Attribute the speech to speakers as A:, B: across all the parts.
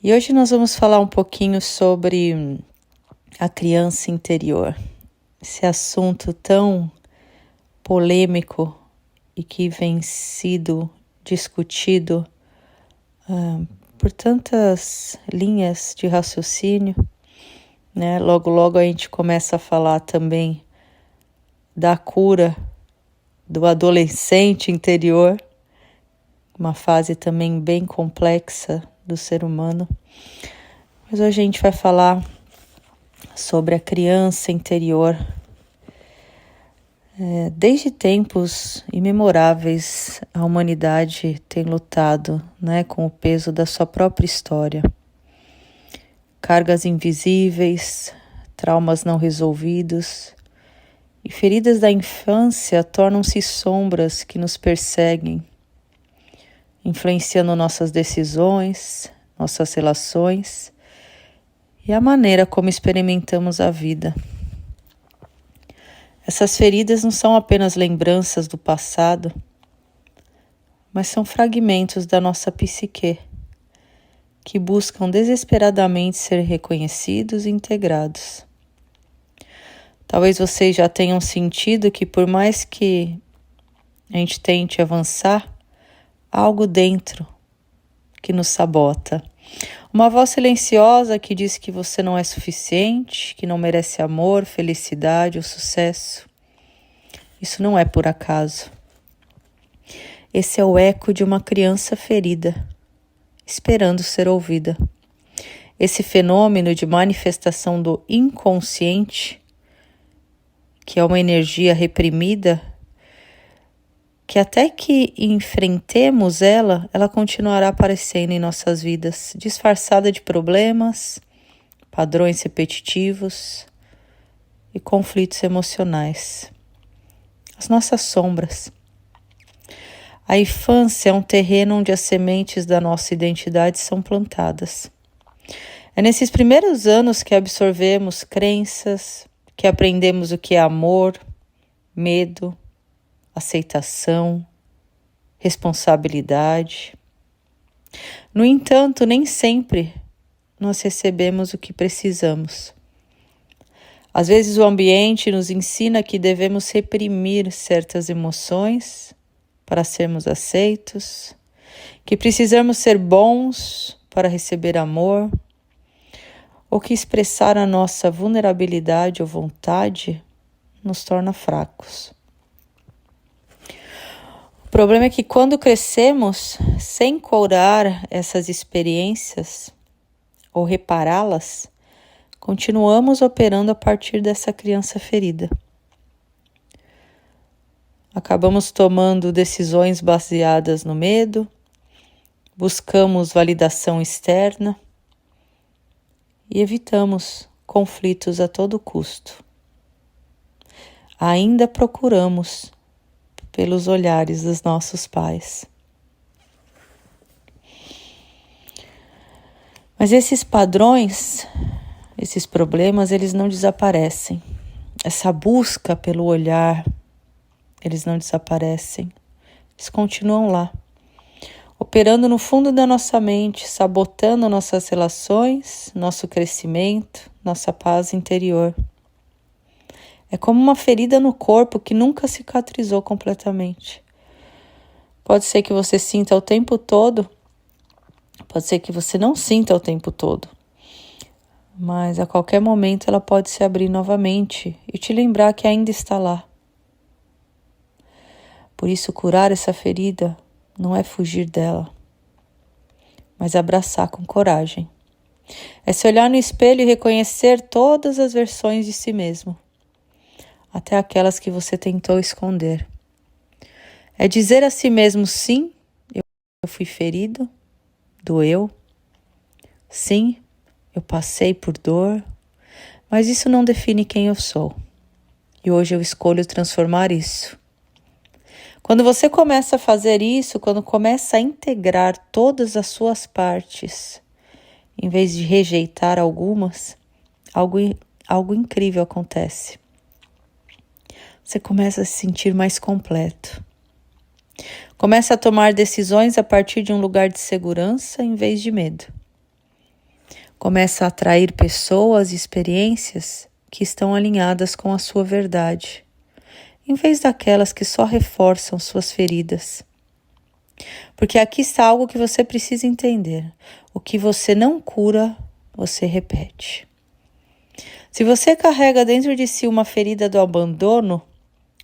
A: E hoje nós vamos falar um pouquinho sobre a criança interior, esse assunto tão polêmico e que vem sido discutido por tantas linhas de raciocínio, né? Logo a gente começa a falar também da cura do adolescente interior, uma fase também bem complexa do ser humano. Mas hoje a gente vai falar sobre a criança interior. Desde tempos imemoráveis, a humanidade tem lutado, né, com o peso da sua própria história. Cargas invisíveis, traumas não resolvidos e feridas da infância tornam-se sombras que nos perseguem, influenciando nossas decisões, nossas relações e a maneira como experimentamos a vida. Essas feridas não são apenas lembranças do passado, mas são fragmentos da nossa psique, que buscam desesperadamente ser reconhecidos e integrados. Talvez vocês já tenham sentido que por mais que a gente tente avançar, há algo dentro que nos sabota. Uma voz silenciosa que diz que você não é suficiente, que não merece amor, felicidade ou sucesso. Isso não é por acaso. Esse é o eco de uma criança ferida, esperando ser ouvida. Esse fenômeno de manifestação do inconsciente, que é uma energia reprimida, que até que enfrentemos ela continuará aparecendo em nossas vidas, disfarçada de problemas, padrões repetitivos e conflitos emocionais. As nossas sombras. A infância é um terreno onde as sementes da nossa identidade são plantadas. É nesses primeiros anos que absorvemos crenças, que aprendemos o que é amor, medo, aceitação, responsabilidade. No entanto, nem sempre nós recebemos o que precisamos. Às vezes o ambiente nos ensina que devemos reprimir certas emoções para sermos aceitos, que precisamos ser bons para receber amor, ou que expressar a nossa vulnerabilidade ou vontade nos torna fracos. O problema é que quando crescemos, sem curar essas experiências ou repará-las, continuamos operando a partir dessa criança ferida. Acabamos tomando decisões baseadas no medo, buscamos validação externa e evitamos conflitos a todo custo. Ainda procuramos pelos olhares dos nossos pais. Mas esses padrões, esses problemas, eles não desaparecem. Essa busca pelo olhar, eles não desaparecem. Eles continuam lá, operando no fundo da nossa mente, sabotando nossas relações, nosso crescimento, nossa paz interior. É como uma ferida no corpo que nunca cicatrizou completamente. Pode ser que você sinta o tempo todo, pode ser que você não sinta o tempo todo, mas a qualquer momento ela pode se abrir novamente e te lembrar que ainda está lá. Por isso, curar essa ferida não é fugir dela, mas abraçar com coragem. É se olhar no espelho e reconhecer todas as versões de si mesmo, até aquelas que você tentou esconder. É dizer a si mesmo, sim, eu fui ferido, doeu. Sim, eu passei por dor, mas isso não define quem eu sou. E hoje eu escolho transformar isso. Quando você começa a fazer isso, quando começa a integrar todas as suas partes, em vez de rejeitar algumas, algo incrível acontece. Você começa a se sentir mais completo. Começa a tomar decisões a partir de um lugar de segurança em vez de medo. Começa a atrair pessoas e experiências que estão alinhadas com a sua verdade, em vez daquelas que só reforçam suas feridas. Porque aqui está algo que você precisa entender. O que você não cura, você repete. Se você carrega dentro de si uma ferida do abandono,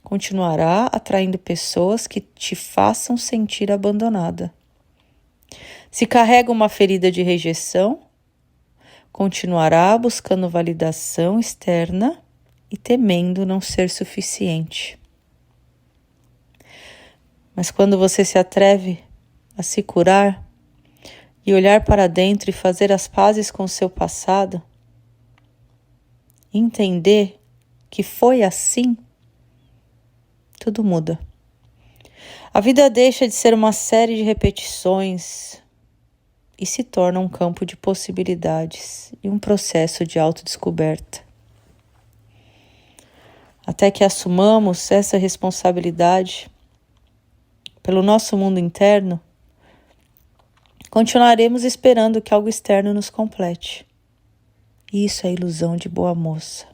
A: continuará atraindo pessoas que te façam sentir abandonada. Se carrega uma ferida de rejeição, continuará buscando validação externa e temendo não ser suficiente. Mas quando você se atreve a se curar e olhar para dentro e fazer as pazes com o seu passado, entender que foi assim, tudo muda. A vida deixa de ser uma série de repetições e se torna um campo de possibilidades e um processo de autodescoberta. Até que assumamos essa responsabilidade pelo nosso mundo interno, continuaremos esperando que algo externo nos complete. E isso é ilusão de boa moça.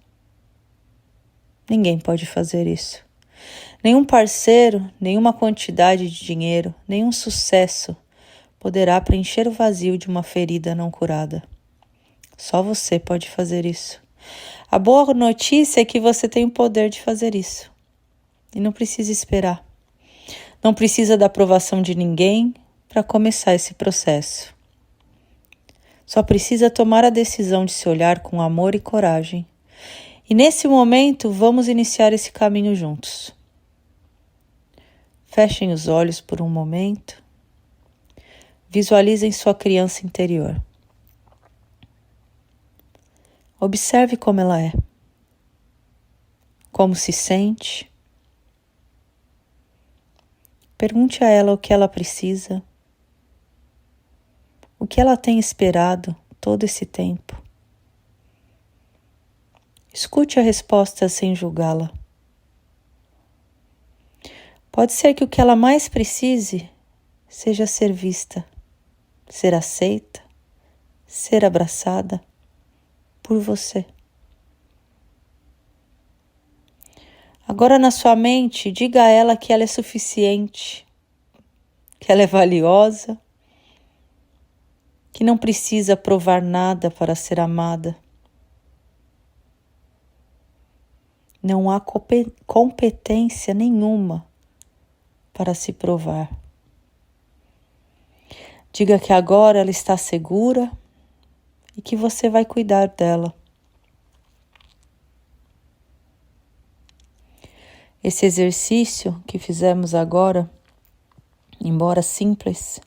A: Ninguém pode fazer isso. Nenhum parceiro, nenhuma quantidade de dinheiro, nenhum sucesso poderá preencher o vazio de uma ferida não curada. Só você pode fazer isso. A boa notícia é que você tem o poder de fazer isso. E não precisa esperar. Não precisa da aprovação de ninguém para começar esse processo. Só precisa tomar a decisão de se olhar com amor e coragem. E nesse momento, vamos iniciar esse caminho juntos. Fechem os olhos por um momento. Visualizem sua criança interior. Observe como ela é. Como se sente. Pergunte a ela o que ela precisa. O que ela tem esperado todo esse tempo. Escute a resposta sem julgá-la. Pode ser que o que ela mais precise seja ser vista, ser aceita, ser abraçada por você. Agora na sua mente, diga a ela que ela é suficiente, que ela é valiosa, que não precisa provar nada para ser amada. Não há competência nenhuma para se provar. Diga que agora ela está segura e que você vai cuidar dela. Esse exercício que fizemos agora, embora simples,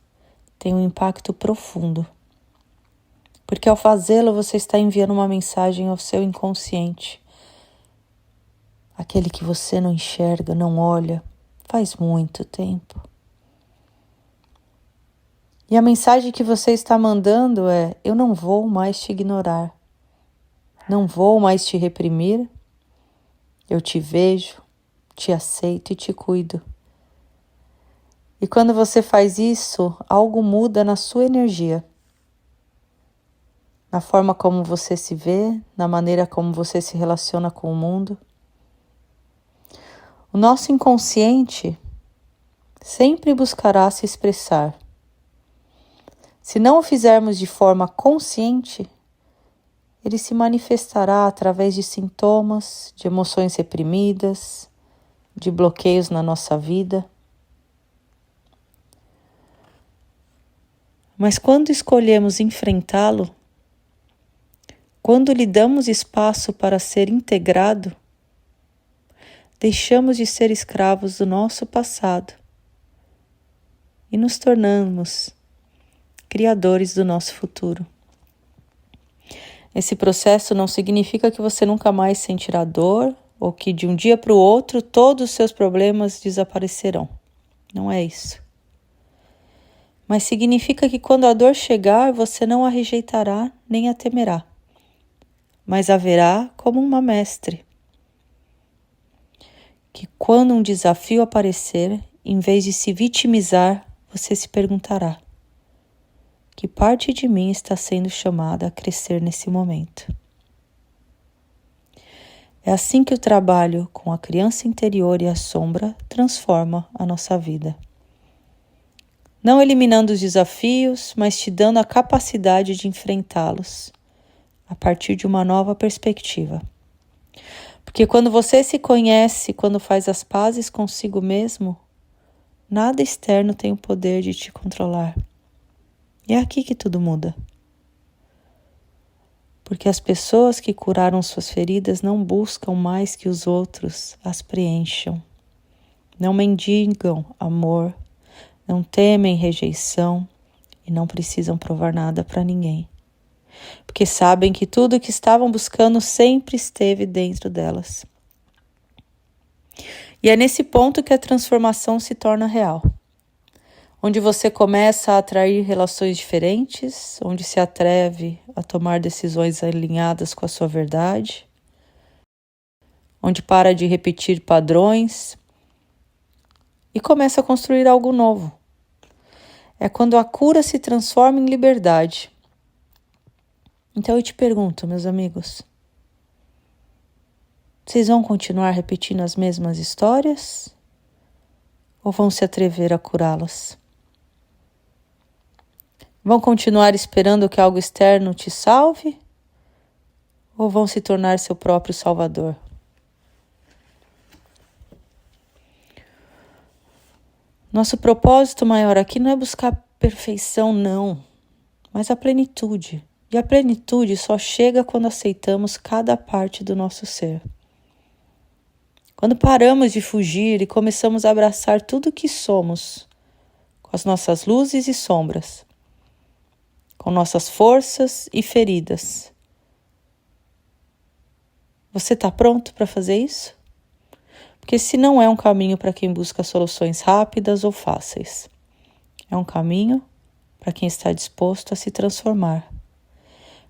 A: tem um impacto profundo. Porque ao fazê-lo, você está enviando uma mensagem ao seu inconsciente. Aquele que você não enxerga, não olha, faz muito tempo. E a mensagem que você está mandando é: eu não vou mais te ignorar. Não vou mais te reprimir. Eu te vejo, te aceito e te cuido. E quando você faz isso, algo muda na sua energia. Na forma como você se vê, na maneira como você se relaciona com o mundo. O nosso inconsciente sempre buscará se expressar. Se não o fizermos de forma consciente, ele se manifestará através de sintomas, de emoções reprimidas, de bloqueios na nossa vida. Mas quando escolhemos enfrentá-lo, quando lhe damos espaço para ser integrado, deixamos de ser escravos do nosso passado e nos tornamos criadores do nosso futuro. Esse processo não significa que você nunca mais sentirá dor ou que de um dia para o outro todos os seus problemas desaparecerão. Não é isso. Mas significa que quando a dor chegar, você não a rejeitará nem a temerá, mas a verá como uma mestre. Que quando um desafio aparecer, em vez de se vitimizar, você se perguntará: o que parte de mim está sendo chamada a crescer nesse momento. É assim que o trabalho com a criança interior e a sombra transforma a nossa vida. Não eliminando os desafios, mas te dando a capacidade de enfrentá-los a partir de uma nova perspectiva. Porque quando você se conhece, quando faz as pazes consigo mesmo, nada externo tem o poder de te controlar. E é aqui que tudo muda. Porque as pessoas que curaram suas feridas não buscam mais que os outros as preencham. Não mendigam amor, não temem rejeição e não precisam provar nada para ninguém. Porque sabem que tudo o que estavam buscando sempre esteve dentro delas. E é nesse ponto que a transformação se torna real. Onde você começa a atrair relações diferentes, onde se atreve a tomar decisões alinhadas com a sua verdade, onde para de repetir padrões e começa a construir algo novo. É quando a cura se transforma em liberdade. Então eu te pergunto, meus amigos, vocês vão continuar repetindo as mesmas histórias ou vão se atrever a curá-las? Vão continuar esperando que algo externo te salve ou vão se tornar seu próprio salvador? Nosso propósito maior aqui não é buscar perfeição, não, mas a plenitude. E a plenitude só chega quando aceitamos cada parte do nosso ser. Quando paramos de fugir e começamos a abraçar tudo o que somos, com as nossas luzes e sombras, com nossas forças e feridas. Você está pronto para fazer isso? Porque esse não é um caminho para quem busca soluções rápidas ou fáceis. É um caminho para quem está disposto a se transformar.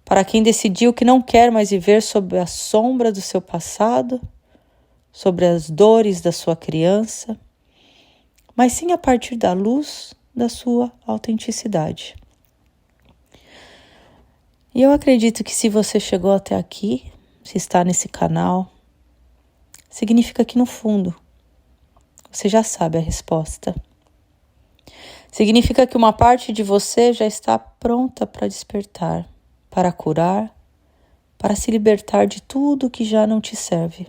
A: Para quem decidiu que não quer mais viver sob a sombra do seu passado, sobre as dores da sua criança, mas sim a partir da luz da sua autenticidade. E eu acredito que se você chegou até aqui, se está nesse canal, significa que no fundo você já sabe a resposta. Significa que uma parte de você já está pronta para despertar, para curar, para se libertar de tudo que já não te serve.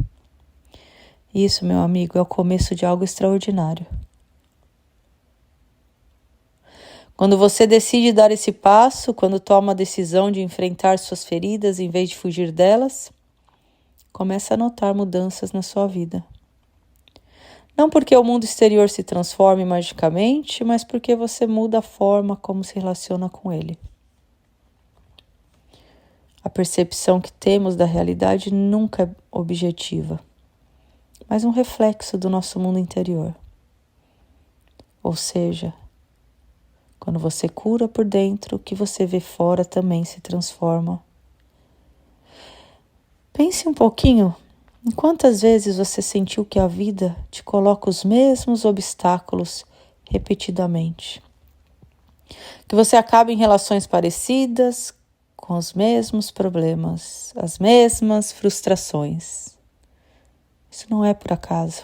A: Isso, meu amigo, é o começo de algo extraordinário. Quando você decide dar esse passo, quando toma a decisão de enfrentar suas feridas em vez de fugir delas, começa a notar mudanças na sua vida. Não porque o mundo exterior se transforme magicamente, mas porque você muda a forma como se relaciona com ele. A percepção que temos da realidade nunca é objetiva, mas um reflexo do nosso mundo interior. Ou seja, quando você cura por dentro, o que você vê fora também se transforma. Pense um pouquinho em quantas vezes você sentiu que a vida te coloca os mesmos obstáculos repetidamente. Que você acaba em relações parecidas, com os mesmos problemas, as mesmas frustrações. Isso não é por acaso.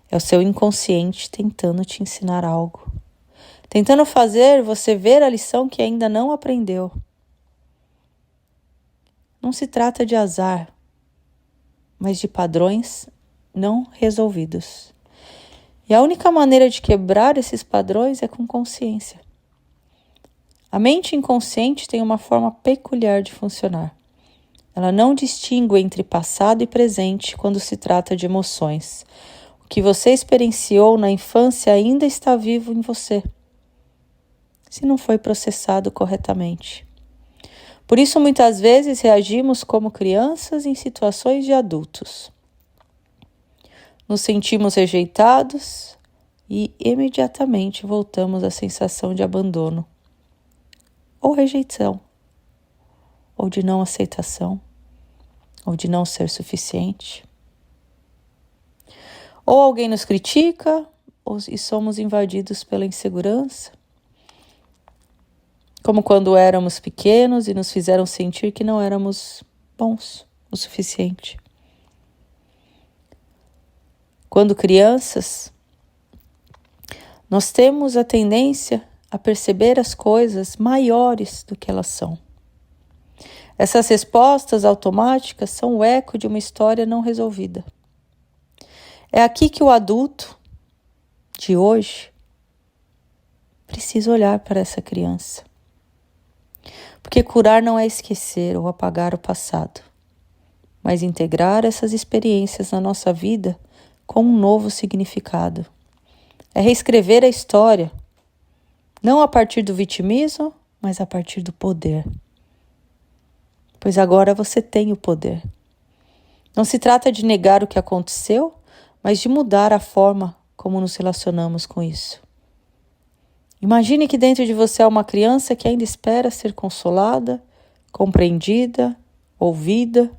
A: É o seu inconsciente tentando te ensinar algo. Tentando fazer você ver a lição que ainda não aprendeu. Não se trata de azar, mas de padrões não resolvidos. E a única maneira de quebrar esses padrões é com consciência. A mente inconsciente tem uma forma peculiar de funcionar. Ela não distingue entre passado e presente quando se trata de emoções. O que você experienciou na infância ainda está vivo em você, se não foi processado corretamente. Por isso, muitas vezes, reagimos como crianças em situações de adultos. Nos sentimos rejeitados e imediatamente voltamos à sensação de abandono, ou rejeição, ou de não aceitação, ou de não ser suficiente. Ou alguém nos critica, e somos invadidos pela insegurança. como quando éramos pequenos e nos fizeram sentir que não éramos bons o suficiente. Quando crianças, nós temos a tendência a perceber as coisas maiores do que elas são. Essas respostas automáticas são o eco de uma história não resolvida. É aqui que o adulto de hoje precisa olhar para essa criança. Porque curar não é esquecer ou apagar o passado, mas integrar essas experiências na nossa vida com um novo significado. É reescrever a história, não a partir do vitimismo, mas a partir do poder. Pois agora você tem o poder. Não se trata de negar o que aconteceu, mas de mudar a forma como nos relacionamos com isso. Imagine que dentro de você há uma criança que ainda espera ser consolada, compreendida, ouvida.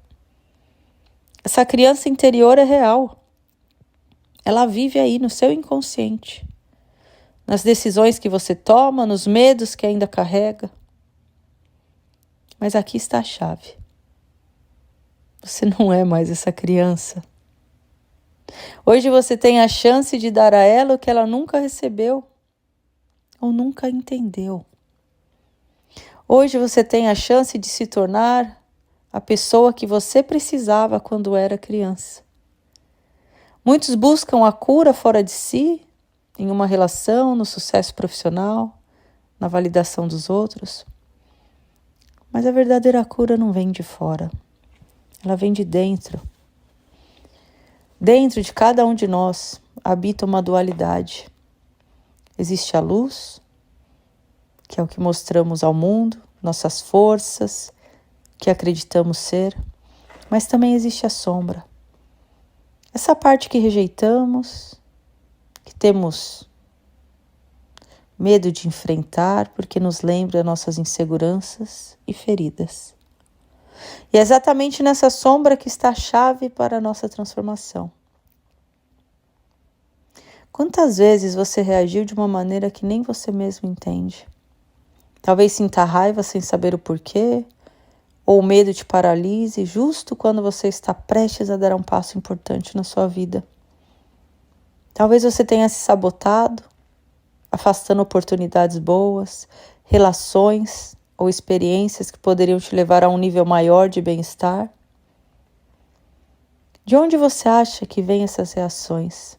A: Essa criança interior é real. Ela vive aí no seu inconsciente, nas decisões que você toma, nos medos que ainda carrega. Mas aqui está a chave. Você não é mais essa criança. Hoje você tem a chance de dar a ela o que ela nunca recebeu ou nunca entendeu. Hoje você tem a chance de se tornar a pessoa que você precisava quando era criança. Muitos buscam a cura fora de si, em uma relação, no sucesso profissional, na validação dos outros. Mas a verdadeira cura não vem de fora, ela vem de dentro. Dentro de cada um de nós habita uma dualidade. Existe a luz, que é o que mostramos ao mundo, nossas forças, que acreditamos ser, mas também existe a sombra. Essa parte que rejeitamos, que temos medo de enfrentar porque nos lembra nossas inseguranças e feridas. E é exatamente nessa sombra que está a chave para a nossa transformação. Quantas vezes você reagiu de uma maneira que nem você mesmo entende? Talvez sinta raiva sem saber o porquê, ou o medo te paralise justo quando você está prestes a dar um passo importante na sua vida. Talvez você tenha se sabotado, afastando oportunidades boas, relações ou experiências que poderiam te levar a um nível maior de bem-estar. De onde você acha que vêm essas reações?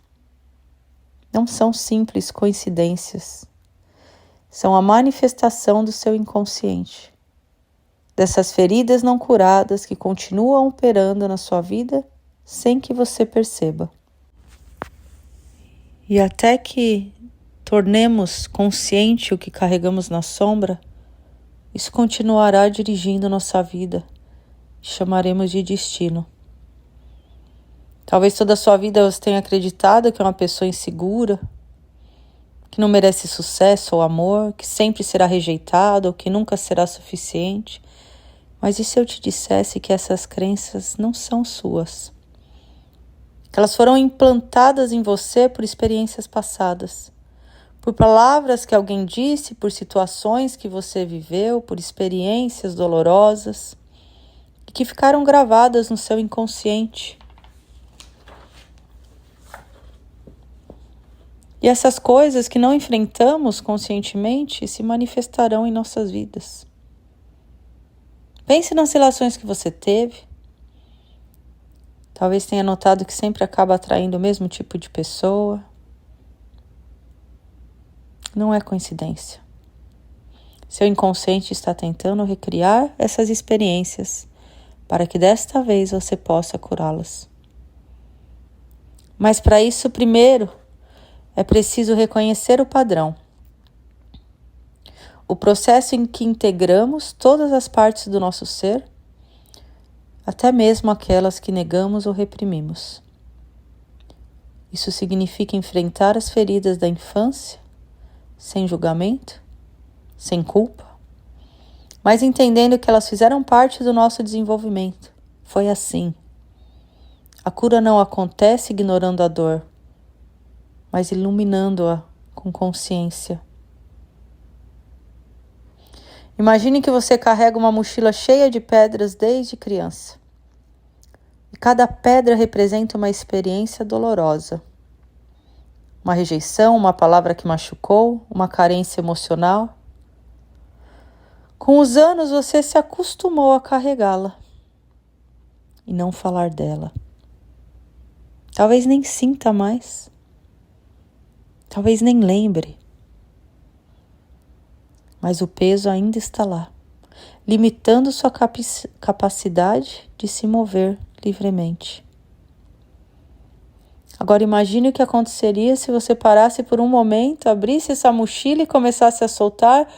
A: Não são simples coincidências. São a manifestação do seu inconsciente, dessas feridas não curadas que continuam operando na sua vida sem que você perceba. E até que tornemos consciente o que carregamos na sombra, isso continuará dirigindo nossa vida. Chamaremos de destino. Talvez toda a sua vida você tenha acreditado que é uma pessoa insegura, que não merece sucesso ou amor, que sempre será rejeitado ou que nunca será suficiente. Mas e se eu te dissesse que essas crenças não são suas? Que elas foram implantadas em você por experiências passadas, por palavras que alguém disse, por situações que você viveu, por experiências dolorosas, e que ficaram gravadas no seu inconsciente. E essas coisas que não enfrentamos conscientemente se manifestarão em nossas vidas. Pense nas relações que você teve. Talvez tenha notado que sempre acaba atraindo o mesmo tipo de pessoa. Não é coincidência. Seu inconsciente está tentando recriar essas experiências para que desta vez você possa curá-las. Mas para isso, primeiro, é preciso reconhecer o padrão. O processo em que integramos todas as partes do nosso ser, até mesmo aquelas que negamos ou reprimimos. Isso significa enfrentar as feridas da infância, sem julgamento, sem culpa, mas entendendo que elas fizeram parte do nosso desenvolvimento. Foi assim. A cura não acontece ignorando a dor, mas iluminando-a com consciência. Imagine que você carrega uma mochila cheia de pedras desde criança. E cada pedra representa uma experiência dolorosa. Uma rejeição, uma palavra que machucou, uma carência emocional. Com os anos você se acostumou a carregá-la e não falar dela. Talvez nem sinta mais. Talvez nem lembre. Mas o peso ainda está lá, limitando sua capacidade de se mover livremente. Agora imagine o que aconteceria se você parasse por um momento, abrisse essa mochila e começasse a soltar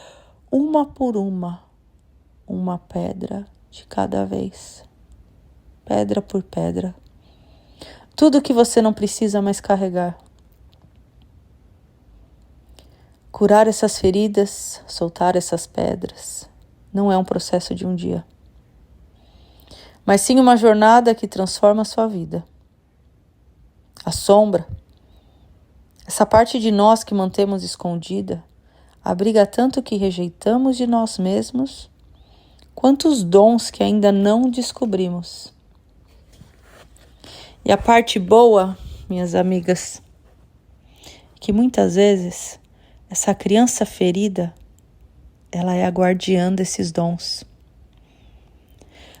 A: uma por uma pedra de cada vez. Pedra por pedra. Tudo que você não precisa mais carregar. Curar essas feridas, soltar essas pedras, não é um processo de um dia, mas sim uma jornada que transforma a sua vida. A sombra, essa parte de nós que mantemos escondida, abriga tanto que rejeitamos de nós mesmos, quanto os dons que ainda não descobrimos. E a parte boa, minhas amigas, que muitas vezes essa criança ferida, ela é a guardiã desses dons.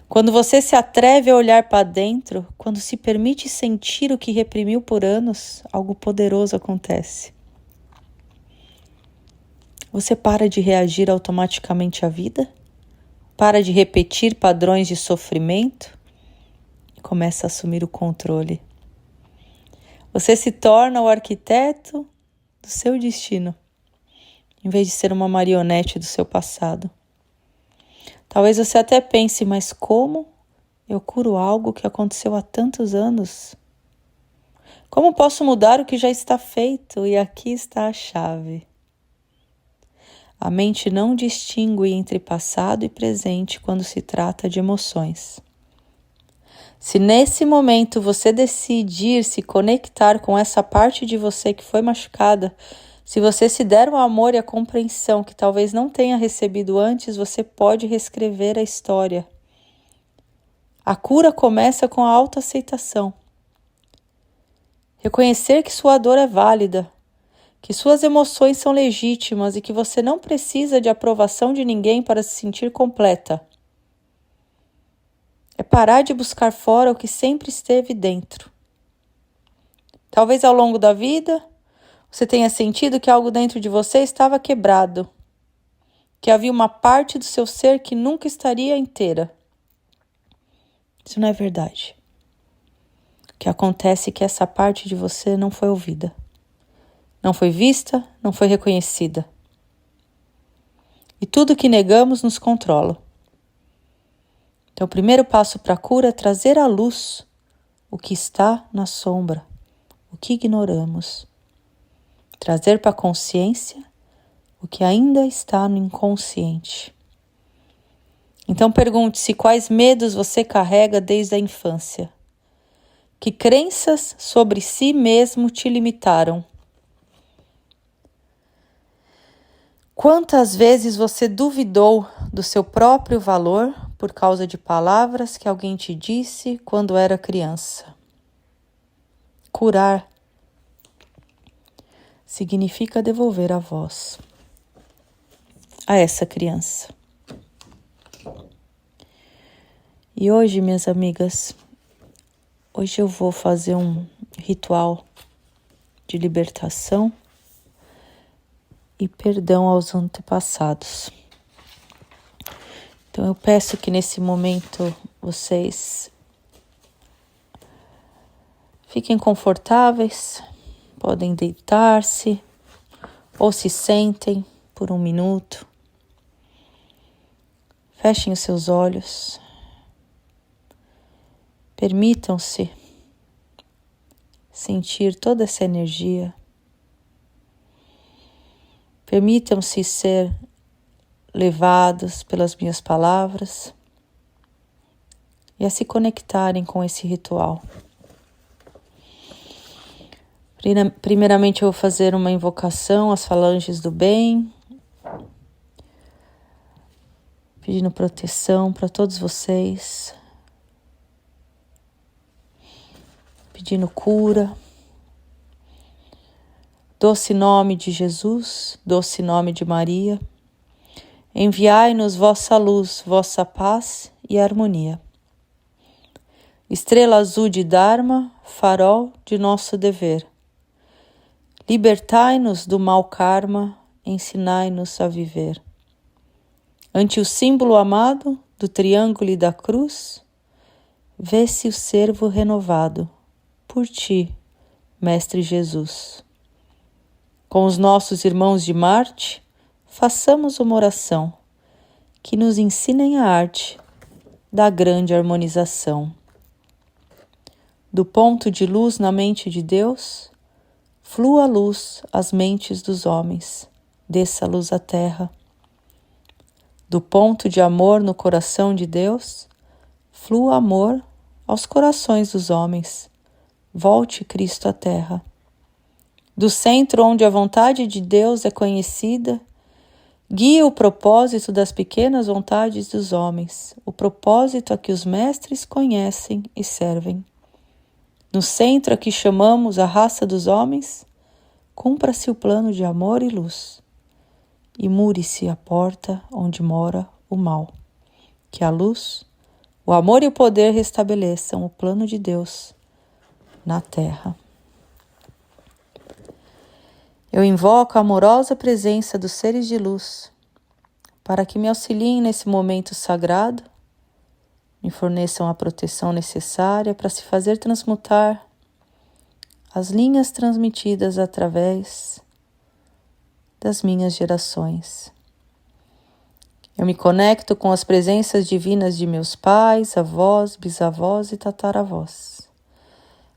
A: Quando você se atreve a olhar para dentro, quando se permite sentir o que reprimiu por anos, algo poderoso acontece. Você para de reagir automaticamente à vida, para de repetir padrões de sofrimento e começa a assumir o controle. Você se torna o arquiteto do seu destino, em vez de ser uma marionete do seu passado. Talvez você até pense, mas como eu curo algo que aconteceu há tantos anos? Como posso mudar o que já está feito? E aqui está a chave. A mente não distingue entre passado e presente quando se trata de emoções. Se nesse momento você decidir se conectar com essa parte de você que foi machucada, se você se der o amor e a compreensão que talvez não tenha recebido antes, você pode reescrever a história. A cura começa com a autoaceitação. Reconhecer que sua dor é válida, que suas emoções são legítimas e que você não precisa de aprovação de ninguém para se sentir completa. É parar de buscar fora o que sempre esteve dentro. Talvez ao longo da vida, você tenha sentido que algo dentro de você estava quebrado, que havia uma parte do seu ser que nunca estaria inteira. Isso não é verdade. O que acontece é que essa parte de você não foi ouvida, não foi vista, não foi reconhecida. E tudo que negamos nos controla. Então, o primeiro passo para a cura é trazer à luz o que está na sombra, o que ignoramos. Trazer para a consciência o que ainda está no inconsciente. Então pergunte-se quais medos você carrega desde a infância. Que crenças sobre si mesmo te limitaram? Quantas vezes você duvidou do seu próprio valor por causa de palavras que alguém te disse quando era criança? Curar significa devolver a voz a essa criança. E hoje, minhas amigas, hoje eu vou fazer um ritual de libertação e perdão aos antepassados. Então eu peço que nesse momento vocês fiquem confortáveis, podem deitar-se ou se sentem por um minuto. Fechem os seus olhos. Permitam-se sentir toda essa energia. Permitam-se ser levados pelas minhas palavras e a se conectarem com esse ritual. Primeiramente eu vou fazer uma invocação às falanges do bem, pedindo proteção para todos vocês, pedindo cura. Doce nome de Jesus, doce nome de Maria, enviai-nos vossa luz, vossa paz e harmonia. Estrela azul de Dharma, farol de nosso dever. Libertai-nos do mau karma, ensinai-nos a viver. Ante o símbolo amado do triângulo e da cruz, vê-se o servo renovado por ti, Mestre Jesus. Com os nossos irmãos de Marte, façamos uma oração que nos ensinem a arte da grande harmonização. Do ponto de luz na mente de Deus, flua a luz às mentes dos homens, desça a luz à terra. Do ponto de amor no coração de Deus, flua amor aos corações dos homens, volte Cristo à terra. Do centro onde a vontade de Deus é conhecida, guia o propósito das pequenas vontades dos homens, o propósito a que os mestres conhecem e servem. No centro a que chamamos a raça dos homens, cumpra-se o plano de amor e luz, e mure-se a porta onde mora o mal. Que a luz, o amor e o poder restabeleçam o plano de Deus na terra. Eu invoco a amorosa presença dos seres de luz para que me auxiliem nesse momento sagrado, me forneçam a proteção necessária para se fazer transmutar as linhas transmitidas através das minhas gerações. Eu me conecto com as presenças divinas de meus pais, avós, bisavós e tataravós,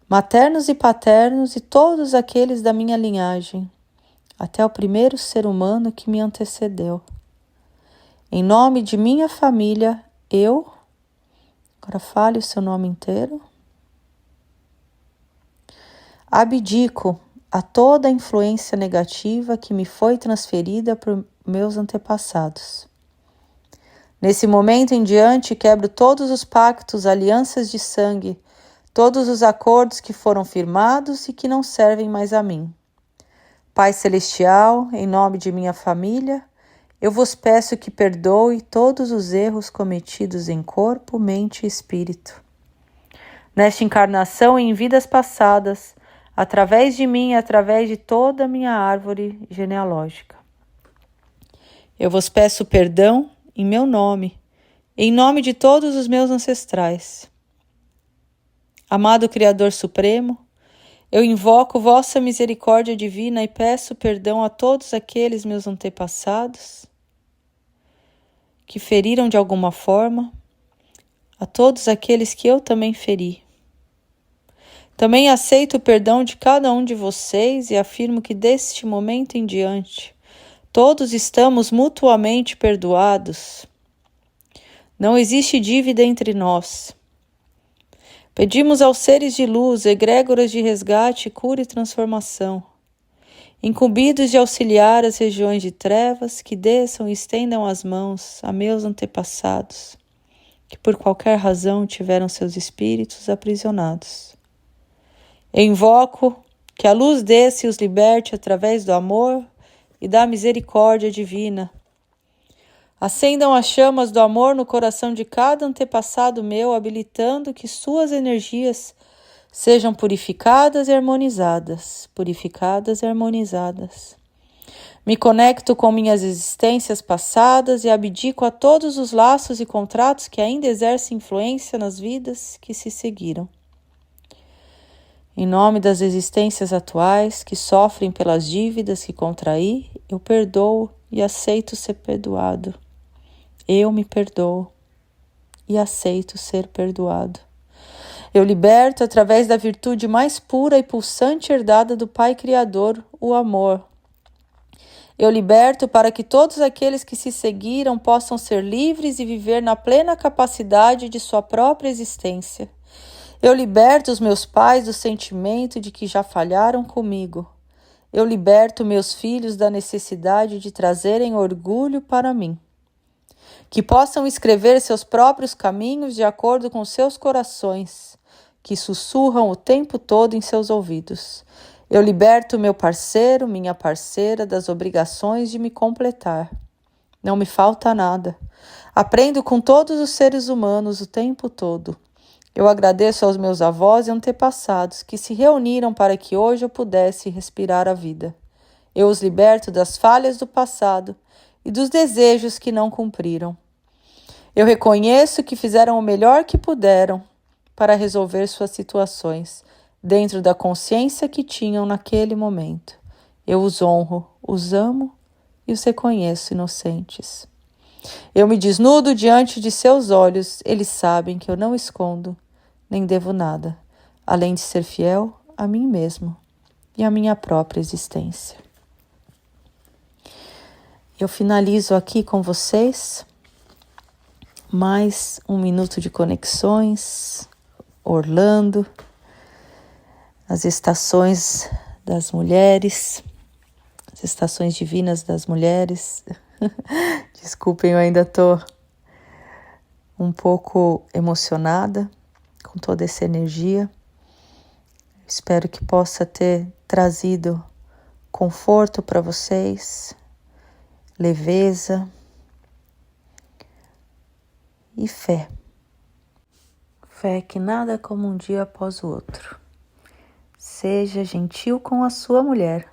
A: maternos e paternos e todos aqueles da minha linhagem, até o primeiro ser humano que me antecedeu. Em nome de minha família, agora fale o seu nome inteiro, abdico a toda a influência negativa que me foi transferida por meus antepassados. Nesse momento em diante, quebro todos os pactos, alianças de sangue, todos os acordos que foram firmados e que não servem mais a mim. Pai Celestial, em nome de minha família, eu vos peço que perdoe todos os erros cometidos em corpo, mente e espírito. Nesta encarnação e em vidas passadas, através de mim e através de toda a minha árvore genealógica. Eu vos peço perdão em meu nome, em nome de todos os meus ancestrais. Amado Criador Supremo, eu invoco vossa misericórdia divina e peço perdão a todos aqueles meus antepassados que feriram de alguma forma, a todos aqueles que eu também feri. Também aceito o perdão de cada um de vocês e afirmo que deste momento em diante, todos estamos mutuamente perdoados. Não existe dívida entre nós. Pedimos aos seres de luz, egrégoras de resgate, cura e transformação, incumbidos de auxiliar as regiões de trevas, que desçam e estendam as mãos a meus antepassados, que por qualquer razão tiveram seus espíritos aprisionados. Eu invoco que a luz desça e os liberte através do amor e da misericórdia divina. Acendam as chamas do amor no coração de cada antepassado meu, habilitando que suas energias sejam purificadas e harmonizadas, purificadas e harmonizadas. Me conecto com minhas existências passadas e abdico a todos os laços e contratos que ainda exercem influência nas vidas que se seguiram. Em nome das existências atuais que sofrem pelas dívidas que contraí, eu perdoo e aceito ser perdoado. Eu me perdoo e aceito ser perdoado. Eu liberto através da virtude mais pura e pulsante herdada do Pai Criador, o amor. Eu liberto para que todos aqueles que se seguiram possam ser livres e viver na plena capacidade de sua própria existência. Eu liberto os meus pais do sentimento de que já falharam comigo. Eu liberto meus filhos da necessidade de trazerem orgulho para mim. que possam escrever seus próprios caminhos de acordo com seus corações, que sussurram o tempo todo em seus ouvidos. Eu liberto meu parceiro, minha parceira, das obrigações de me completar. Não me falta nada. Aprendo com todos os seres humanos o tempo todo. Eu agradeço aos meus avós e antepassados que se reuniram para que hoje eu pudesse respirar a vida. Eu os liberto das falhas do passado e dos desejos que não cumpriram. Eu reconheço que fizeram o melhor que puderam para resolver suas situações, dentro da consciência que tinham naquele momento. Eu os honro, os amo e os reconheço inocentes. Eu me desnudo diante de seus olhos, eles sabem que eu não escondo, nem devo nada, além de ser fiel a mim mesmo e à minha própria existência. Eu finalizo aqui com vocês mais um minuto de conexões, Orlando, as estações das mulheres, as estações divinas das mulheres. Desculpem, eu ainda estou um pouco emocionada com toda essa energia. Espero que possa ter trazido conforto para vocês, leveza e fé. Fé que nada é como um dia após o outro. Seja gentil com a sua mulher.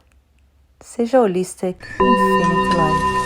A: Seja Holistic Infinite Life.